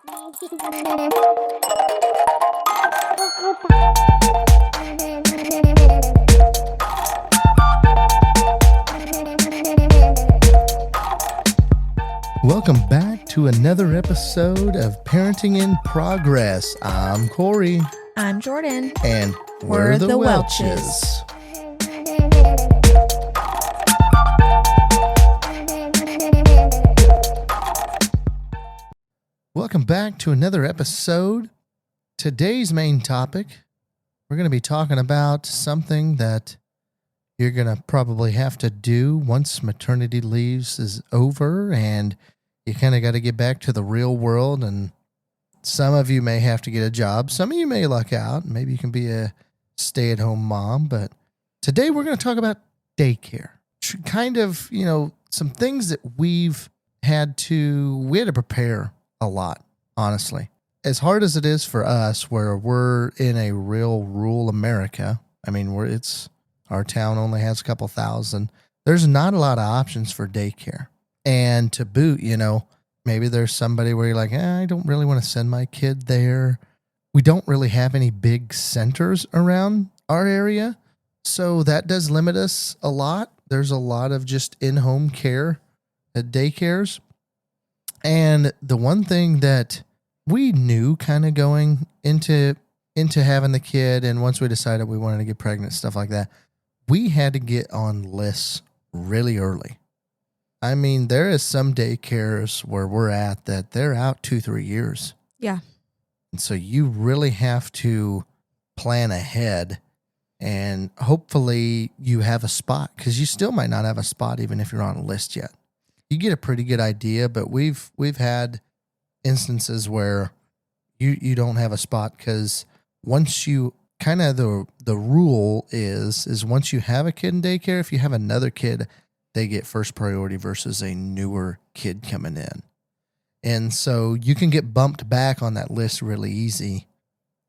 Welcome back to another episode of Parenting in Progress. I'm Corey. I'm Jordan. And we're the Welches. Welcome back to another episode. Today's main topic, we're going to be talking about something that you're going to probably have to do once maternity leave is over and you kind of got to get back to the real world. And some of you may have to get a job. Some of you may luck out. Maybe you can be a stay-at-home mom. But today we're going to talk about daycare. Kind of, some things that we had to prepare a lot, honestly. As hard as it is for us, where we're in a real rural America, our town only has a couple thousand. There's not a lot of options for daycare. And to boot, maybe there's somebody where you're like, I don't really want to send my kid there. We don't really have any big centers around our area. So that does limit us a lot. There's a lot of just in-home care at daycares. And the one thing that we knew kind of going into having the kid, and once we decided we wanted to get pregnant, stuff like that, we had to get on lists really early. There is some daycares where we're at that they're out 2-3 years. Yeah. And so you really have to plan ahead, and hopefully you have a spot, because you still might not have a spot even if you're on a list yet. You get a pretty good idea, but we've had instances where you don't have a spot, because once you kind of the rule is once you have a kid in daycare, if you have another kid, they get first priority versus a newer kid coming in. And so you can get bumped back on that list really easy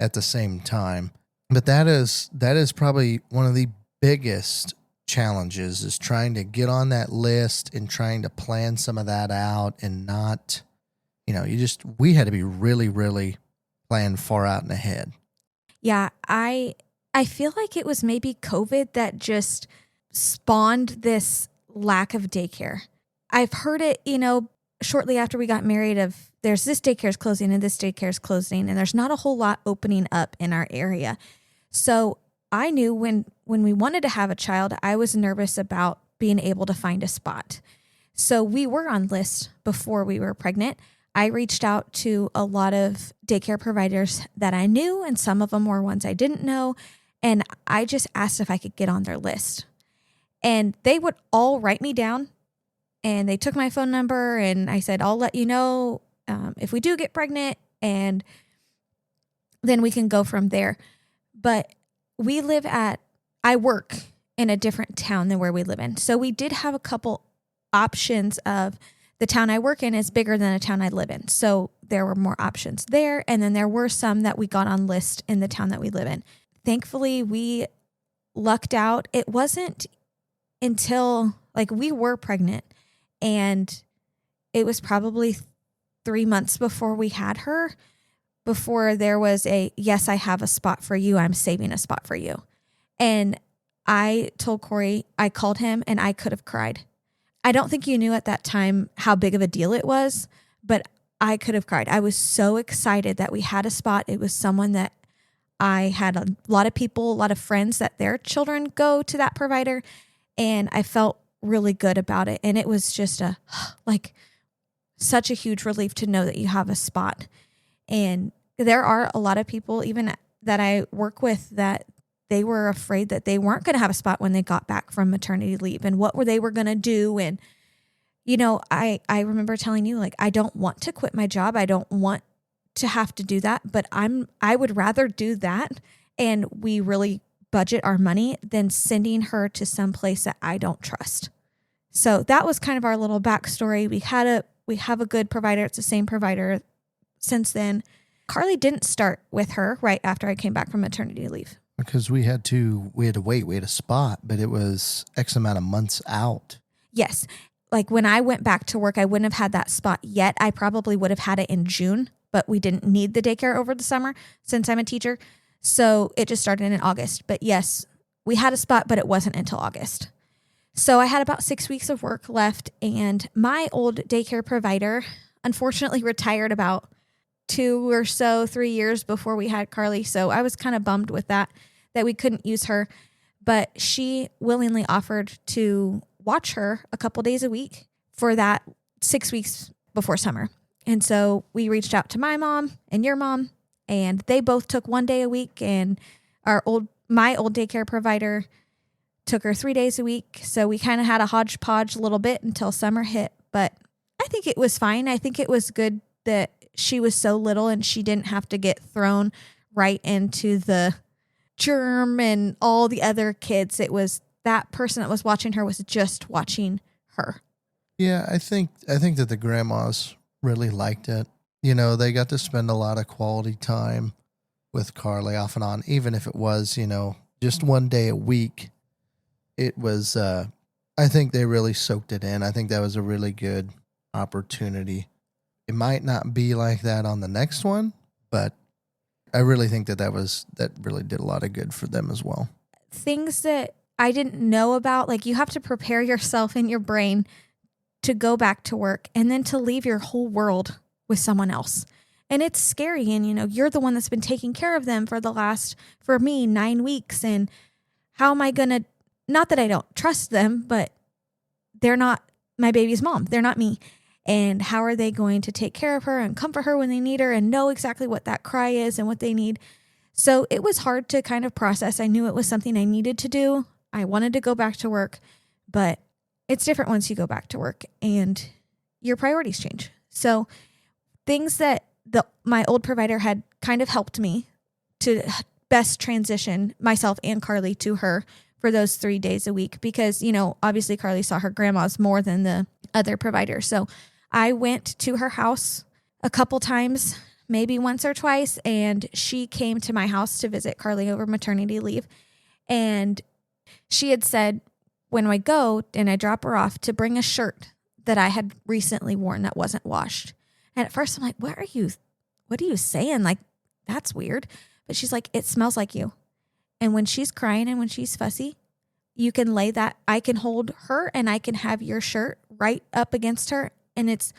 at the same time. But that is probably one of the biggest challenges, is trying to get on that list and trying to plan some of that out, and not, we had to be really, really planned far out and ahead. Yeah, I feel like it was maybe COVID that just spawned this lack of daycare. I've heard it, shortly after we got married, of there's this daycare's closing and this daycare's closing, and there's not a whole lot opening up in our area. So I knew when we wanted to have a child, I was nervous about being able to find a spot. So we were on lists before we were pregnant. I reached out to a lot of daycare providers that I knew, and some of them were ones I didn't know. And I just asked if I could get on their list. And they would all write me down, and they took my phone number, and I said, I'll let you know if we do get pregnant, and then we can go from there. But I work in a different town than where we live in. So we did have a couple options of, the town I work in is bigger than the town I live in. So there were more options there. And then there were some that we got on list in the town that we live in. Thankfully, we lucked out. It wasn't until we were pregnant, and it was probably 3 months before we had her, before there was yes, I have a spot for you. I'm saving a spot for you. And I told Corey, I called him, and I could have cried. I don't think you knew at that time how big of a deal it was, but I could have cried. I was so excited that we had a spot. It was someone that I had a lot of friends that their children go to that provider, and I felt really good about it. And it was just such a huge relief to know that you have a spot. And there are a lot of people, even that I work with, that they were afraid that they weren't going to have a spot when they got back from maternity leave, and what they were going to do. And, I remember telling you, I don't want to quit my job. I don't want to have to do that, but I would rather do that, and we really budget our money, than sending her to some place that I don't trust. So that was kind of our little backstory. We have a good provider. It's the same provider since then. Carly didn't start with her right after I came back from maternity leave. Because we had to wait. We had a spot, but it was X amount of months out. Yes. When I went back to work, I wouldn't have had that spot yet. I probably would have had it in June but we didn't need the daycare over the summer since I'm a teacher. So it just started in August. But yes, we had a spot, but it wasn't until August. So I had about 6 weeks of work left, and my old daycare provider unfortunately retired about 3 years before we had Carly. So I was kind of bummed with that we couldn't use her, but she willingly offered to watch her a couple days a week for that 6 weeks before summer. And so we reached out to my mom and your mom, and they both took 1 day a week, and my old daycare provider took her 3 days a week. So we kind of had a hodgepodge a little bit until summer hit, but I think it was fine. I think it was good that she was so little and she didn't have to get thrown right into the germ and all the other kids. It was that person that was watching her was just watching her. Yeah, I think that the grandmas really liked it. You know, they got to spend a lot of quality time with Carly off and on, even if it was, you know, just 1 day a week. It was, I think they really soaked it in. I think that was a really good opportunity. It might not be like that on the next one, but I really think that really did a lot of good for them as well. Things that I didn't know about, like you have to prepare yourself in your brain to go back to work and then to leave your whole world with someone else. And it's scary. And, you know, you're the one that's been taking care of them for me, 9 weeks. And how am I going to, not that I don't trust them, but they're not my baby's mom. They're not me. And how are they going to take care of her and comfort her when they need her and know exactly what that cry is and what they need? So it was hard to kind of process. I knew it was something I needed to do. I wanted to go back to work, but it's different once you go back to work and your priorities change. So things that my old provider had kind of helped me to best transition myself and Carly to her for those 3 days a week, because, you know, obviously Carly saw her grandmas more than the other providers. So I went to her house a couple times, maybe once or twice, and she came to my house to visit Carly over maternity leave. And she had said, when I go and I drop her off, to bring a shirt that I had recently worn that wasn't washed. And at first I'm like, what are you saying? Like, that's weird. But she's like, it smells like you. And when she's crying and when she's fussy, you can lay that, I can hold her and I can have your shirt right up against her. And it's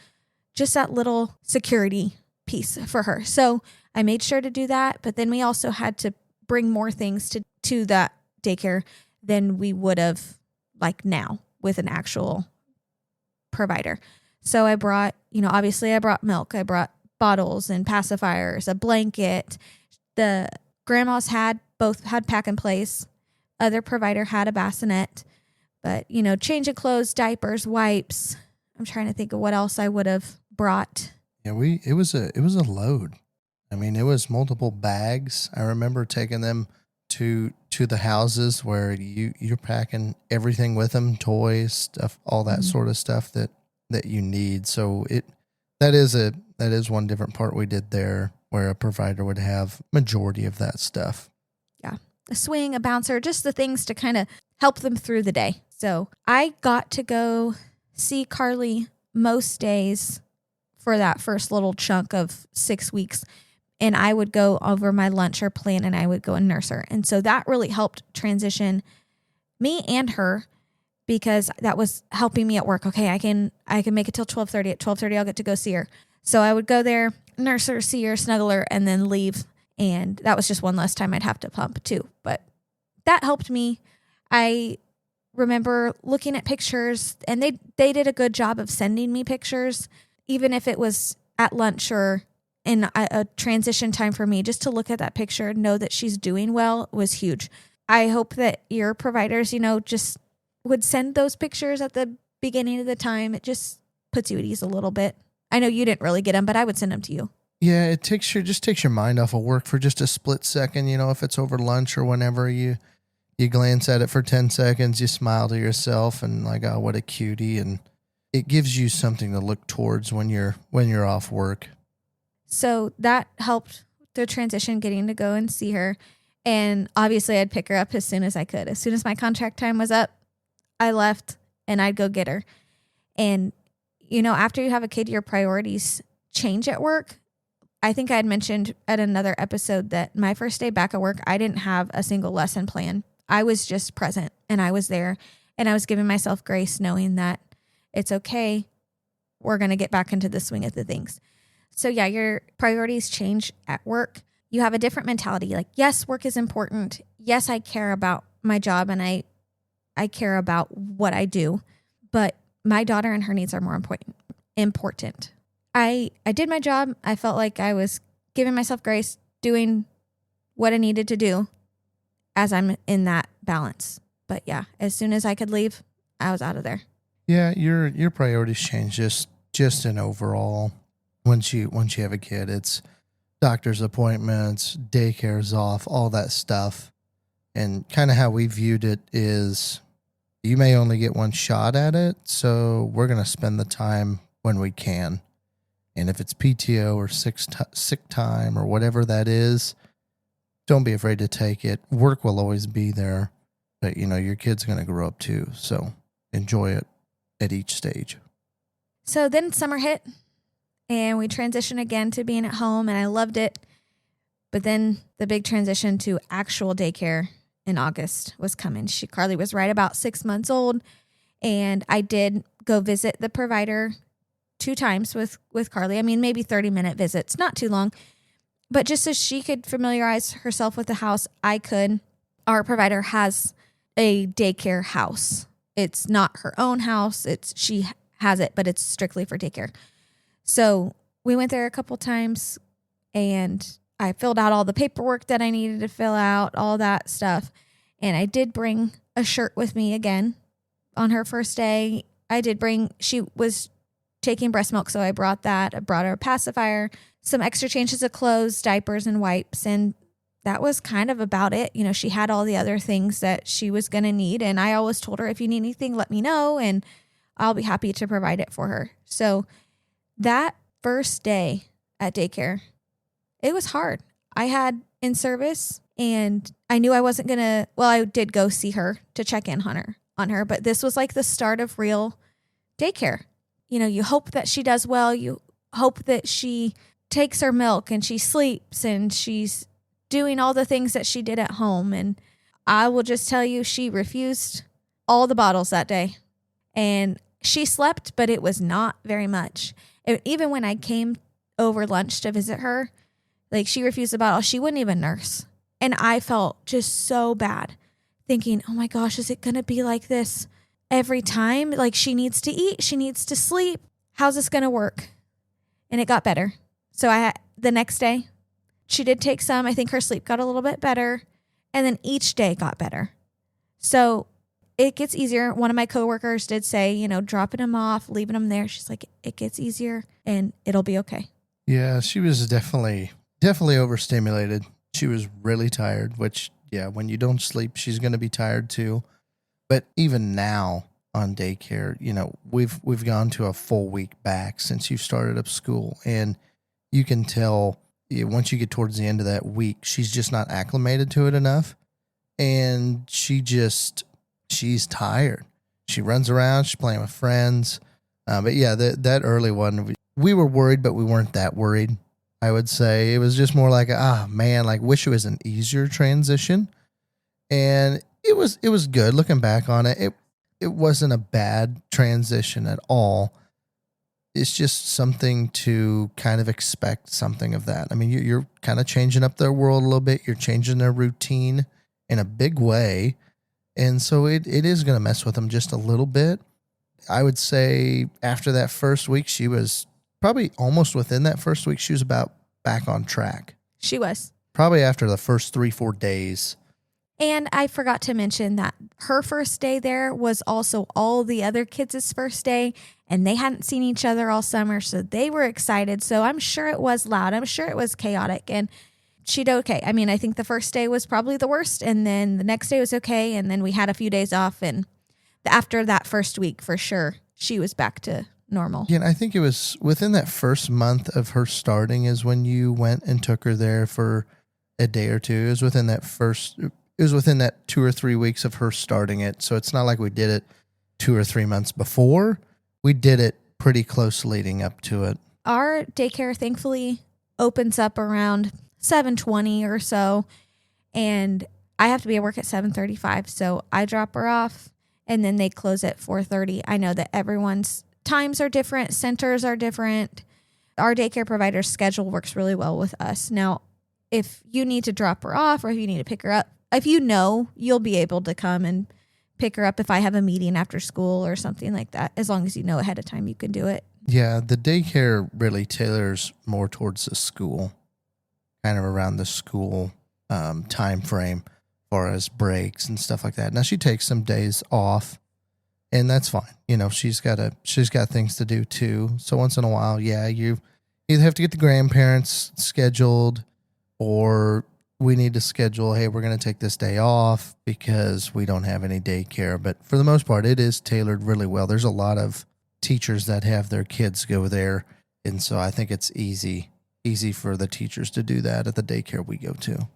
just that little security piece for her. So I made sure to do that. But then we also had to bring more things to that daycare than we would have like now with an actual provider. So I brought, obviously I brought milk. I brought bottles and pacifiers, a blanket. The grandmas both had pack and place. Other provider had a bassinet, but change of clothes, diapers, wipes. I'm trying to think of what else I would have brought. Yeah, it was a load. I mean, it was multiple bags. I remember taking them to the houses where you're packing everything with them, toys, stuff, all that sort of stuff that you need. So that is one different part we did there, where a provider would have majority of that stuff. Yeah. A swing, a bouncer, just the things to kind of help them through the day. So I got to go see Carly most days for that first little chunk of 6 weeks. And I would go over my lunch or plan and I would go and nurse her. And so that really helped transition me and her, because that was helping me at work. Okay, I can make it till 12:30. At 12:30, I'll get to go see her. So I would go there, nurse her, see her, snuggle her, and then leave. And that was just one less time I'd have to pump too. But that helped me. I remember looking at pictures, and they did a good job of sending me pictures, even if it was at lunch or in a transition time for me. Just to look at that picture, know that she's doing well was huge. I hope that your providers, just would send those pictures at the beginning of the time. It just puts you at ease a little bit. I know you didn't really get them, but I would send them to you. Yeah, it takes your mind off of work for just a split second. If it's over lunch or whenever you glance at it for 10 seconds, you smile to yourself and like, oh, what a cutie. And it gives you something to look towards when you're off work. So that helped the transition, getting to go and see her. And obviously I'd pick her up as soon as I could. As soon as my contract time was up, I left and I'd go get her. And, after you have a kid, your priorities change at work. I think I had mentioned at another episode that my first day back at work, I didn't have a single lesson plan. I was just present and I was there and I was giving myself grace knowing that it's okay. We're going to get back into the swing of the things. So yeah, your priorities change at work. You have a different mentality. Like, yes, work is important. Yes, I care about my job and I care about what I do, but my daughter and her needs are more important. I did my job. I felt like I was giving myself grace, doing what I needed to do as I'm in that balance. But yeah, as soon as I could leave, I was out of there. Yeah, your priorities change just in overall. Once you have a kid, it's doctor's appointments, daycare's off, all that stuff. And kind of how we viewed it is you may only get one shot at it, so we're going to spend the time when we can. And if it's PTO or sick time or whatever that is, don't be afraid to take it. Work will always be there, but your kid's going to grow up too. So enjoy it at each stage. So then summer hit and we transitioned again to being at home and I loved it. But then the big transition to actual daycare in August was coming. Carly was right about 6 months old and I did go visit the provider 2 times with Carly. I mean, maybe 30-minute visits, not too long. But just so she could familiarize herself with the house, I could. Our provider has a daycare house. It's not her own house. She has it, but it's strictly for daycare. So we went there a couple times and I filled out all the paperwork that I needed to fill out, all that stuff. And I did bring a shirt with me again on her first day. She was taking breast milk, so I brought that. I brought her a pacifier, some extra changes of clothes, diapers, and wipes, and that was kind of about it. She had all the other things that she was going to need, and I always told her, if you need anything, let me know, and I'll be happy to provide it for her. So that first day at daycare, it was hard. I had in service, and I knew I wasn't going to, I did go see her to check in on her, but this was like the start of real daycare. You hope that she does well. You hope that she takes her milk and she sleeps and she's doing all the things that she did at home. And I will just tell you, she refused all the bottles that day. And she slept, but it was not very much. Even when I came over lunch to visit her, like she refused the bottle. She wouldn't even nurse. And I felt just so bad thinking, oh my gosh, is it going to be like this every time? Like she needs to eat, she needs to sleep. How's this going to work? And it got better. So the next day, she did take some. I think her sleep got a little bit better. And then each day got better. So it gets easier. One of my coworkers did say, dropping them off, leaving them there. She's like, it gets easier and it'll be okay. Yeah, she was definitely overstimulated. She was really tired, which, yeah, when you don't sleep, she's going to be tired too. But even now on daycare, we've gone to a full week back since you started up school. And you can tell once you get towards the end of that week, she's just not acclimated to it enough. And she's tired. She runs around, she's playing with friends. But yeah, that early one, we were worried, but we weren't that worried. I would say it was just more like, wish it was an easier transition. And it was good looking back on it. It wasn't a bad transition at all. It's just something to kind of expect something of that. I mean, you're kind of changing up their world a little bit. You're changing their routine in a big way. And so it is going to mess with them just a little bit. I would say after that first week, she was probably almost within that first week, she was about back on track. She was. Probably after the first 3-4 days. And I forgot to mention that her first day there was also all the other kids' first day, and they hadn't seen each other all summer, so they were excited. So I'm sure it was loud. I'm sure it was chaotic, and she did okay. I mean, I think the first day was probably the worst, and then the next day was okay, and then we had a few days off, and after that first week, for sure, she was back to normal. Yeah, and I think it was within that first month of her starting is when you went and took her there for a day or two. It was within that 2 or 3 weeks of her starting it. So it's not like we did it 2 or 3 months before. We did it pretty close leading up to it. Our daycare, thankfully, opens up around 7:20 or so, and I have to be at work at 7:35. So I drop her off, and then they close at 4:30. I know that everyone's times are different, centers are different. Our daycare provider's schedule works really well with us. Now, if you need to drop her off or if you need to pick her up, if you know, you'll be able to come and pick her up if I have a meeting after school or something like that. As long as you know ahead of time, you can do it. Yeah, the daycare really tailors more towards the school, kind of around the school time frame, as far as breaks and stuff like that. Now she takes some days off, and that's fine. You know, she's got things to do too. So once in a while, yeah, you either have to get the grandparents scheduled, or we need to schedule, hey, we're going to take this day off because we don't have any daycare. But for the most part, it is tailored really well. There's a lot of teachers that have their kids go there, and so I think it's easy for the teachers to do that at the daycare we go to.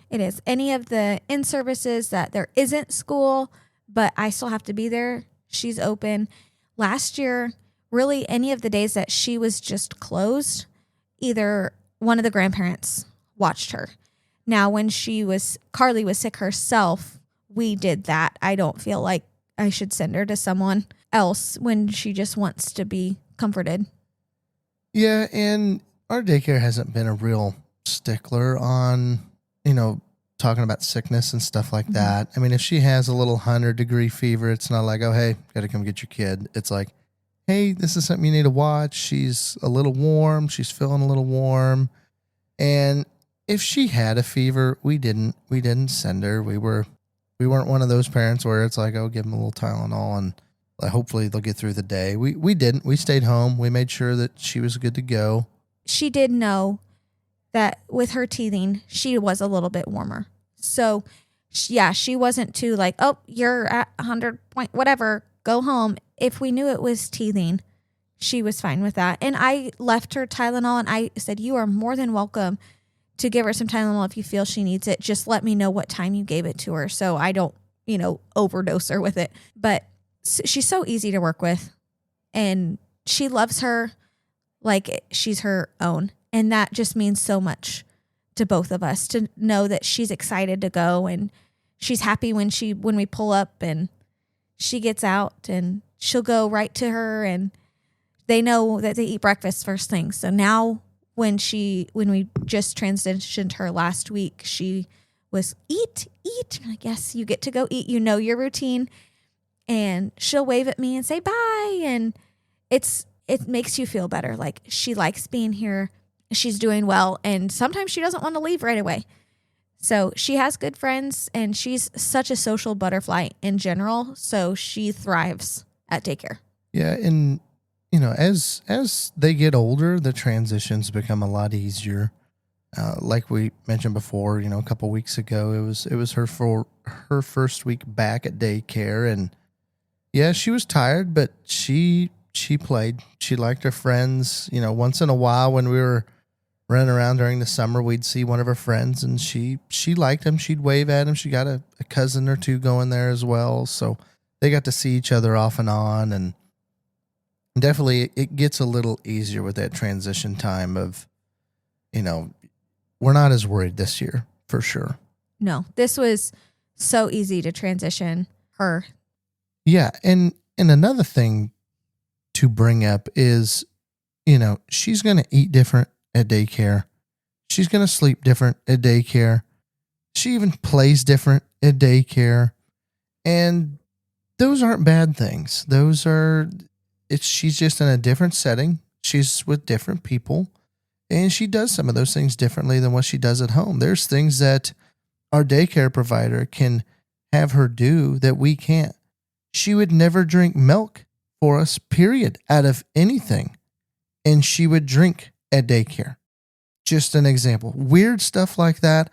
It is. Any of the in-services that there isn't school, but I still have to be there, she's open. Last year, really any of the days that she was just closed, either one of the grandparents watched her. Now, when Carly was sick herself, we did that. I don't feel like I should send her to someone else when she just wants to be comforted. Yeah, and our daycare hasn't been a real stickler on, talking about sickness and stuff like that. I mean, if she has a little 100-degree fever, it's not like, oh, hey, got to come get your kid. It's like, hey, this is something you need to watch. She's a little warm. She's feeling a little warm. And if she had a fever, we didn't send her. We weren't one of those parents where it's like, oh, give them a little Tylenol and hopefully they'll get through the day. We didn't. We stayed home. We made sure that she was good to go. She did know that with her teething, she was a little bit warmer. So, yeah, she wasn't too like, oh, you're at 100 point, whatever, go home. If we knew it was teething, she was fine with that. And I left her Tylenol, and I said, you are more than welcome to give her some Tylenol if you feel she needs it. Just let me know what time you gave it to her so I don't, overdose her with it. But she's so easy to work with, and she loves her like she's her own. And that just means so much to both of us, to know that she's excited to go and she's happy when we pull up and she gets out, and she'll go right to her, and they know that they eat breakfast first thing. So now when we just transitioned her last week, she was eat. I'm like, yes, you get to go eat. You know your routine. And she'll wave at me and say bye. And it makes you feel better. Like, she likes being here. She's doing well. And sometimes she doesn't want to leave right away. So she has good friends, and she's such a social butterfly in general. So she thrives at daycare. Yeah. And, as they get older, the transitions become a lot easier. Like we mentioned before, a couple weeks ago, it was her first week back at daycare, and yeah, she was tired, but she played. She liked her friends. Once in a while when we were running around during the summer, we'd see one of her friends, and she liked him. She'd wave at him. She got a cousin or two going there as well, so they got to see each other off and on, and definitely it gets a little easier with that transition time of, we're not as worried this year, for sure. No, this was so easy to transition her. Yeah, and another thing to bring up is, she's going to eat different at daycare. She's going to sleep different at daycare. She even plays different at daycare. And those aren't bad things. She's just in a different setting. She's with different people. And she does some of those things differently than what she does at home. There's things that our daycare provider can have her do that we can't. She would never drink milk for us, period, out of anything. And she would drink at daycare. Just an example. Weird stuff like that.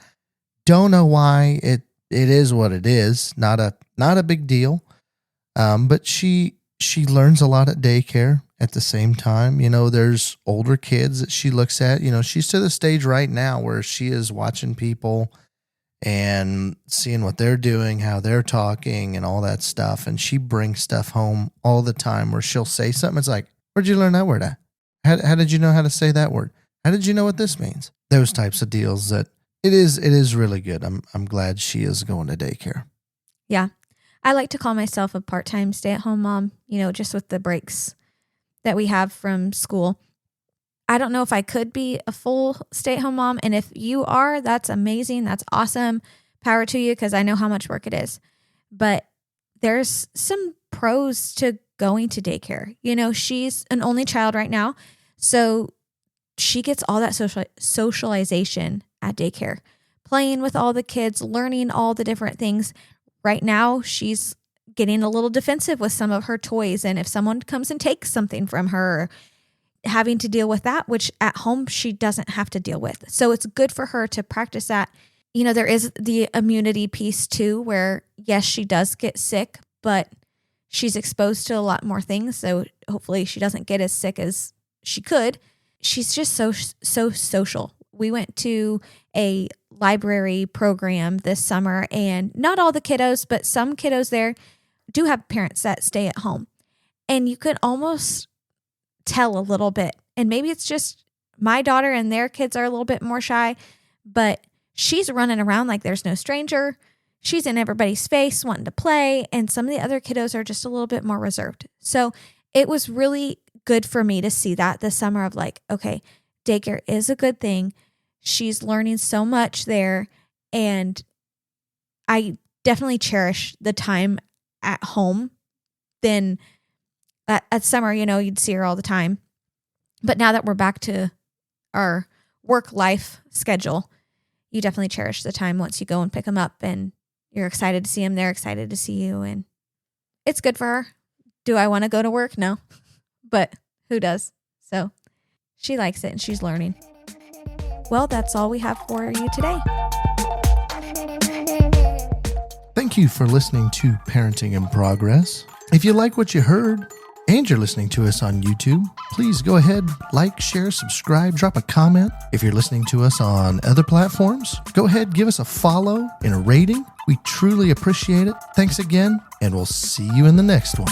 Don't know why. It is what it is. Not a big deal. But she learns a lot at daycare at the same time. There's older kids that she looks at. She's to the stage right now where she is watching people and seeing what they're doing, how they're talking, and all that stuff. And she brings stuff home all the time where she'll say something. It's like, where'd you learn that word at? How did you know how to say that word? How did you know what this means? Those types of deals that it is really good. I'm glad she is going to daycare. Yeah. I like to call myself a part-time stay-at-home mom, just with the breaks that we have from school. I don't know if I could be a full stay-at-home mom. And if you are, that's amazing. That's awesome. Power to you, because I know how much work it is. But there's some pros to going to daycare. She's an only child right now. So she gets all that socialization at daycare, playing with all the kids, learning all the different things. Right now, she's getting a little defensive with some of her toys. And if someone comes and takes something from her, having to deal with that, which at home she doesn't have to deal with. So it's good for her to practice that. There is the immunity piece too, where yes, she does get sick, but she's exposed to a lot more things. So hopefully she doesn't get as sick as she could. She's just so social. We went to a library program this summer, and not all the kiddos, but some kiddos there do have parents that stay at home. And you could almost tell a little bit. And maybe it's just my daughter and their kids are a little bit more shy, but she's running around like there's no stranger. She's in everybody's face wanting to play. And some of the other kiddos are just a little bit more reserved. So it was really good for me to see that this summer of like, okay, daycare is a good thing. She's learning so much there. And I definitely cherish the time at home. Then at summer, you'd see her all the time. But now that we're back to our work life schedule, you definitely cherish the time once you go and pick them up, and you're excited to see them. They're excited to see you, and it's good for her. Do I want to go to work? No, but who does? So she likes it and she's learning. Well, that's all we have for you today. Thank you for listening to Parenting in Progress. If you like what you heard and you're listening to us on YouTube, please go ahead, like, share, subscribe, drop a comment. If you're listening to us on other platforms, go ahead, give us a follow and a rating. We truly appreciate it. Thanks again, and we'll see you in the next one.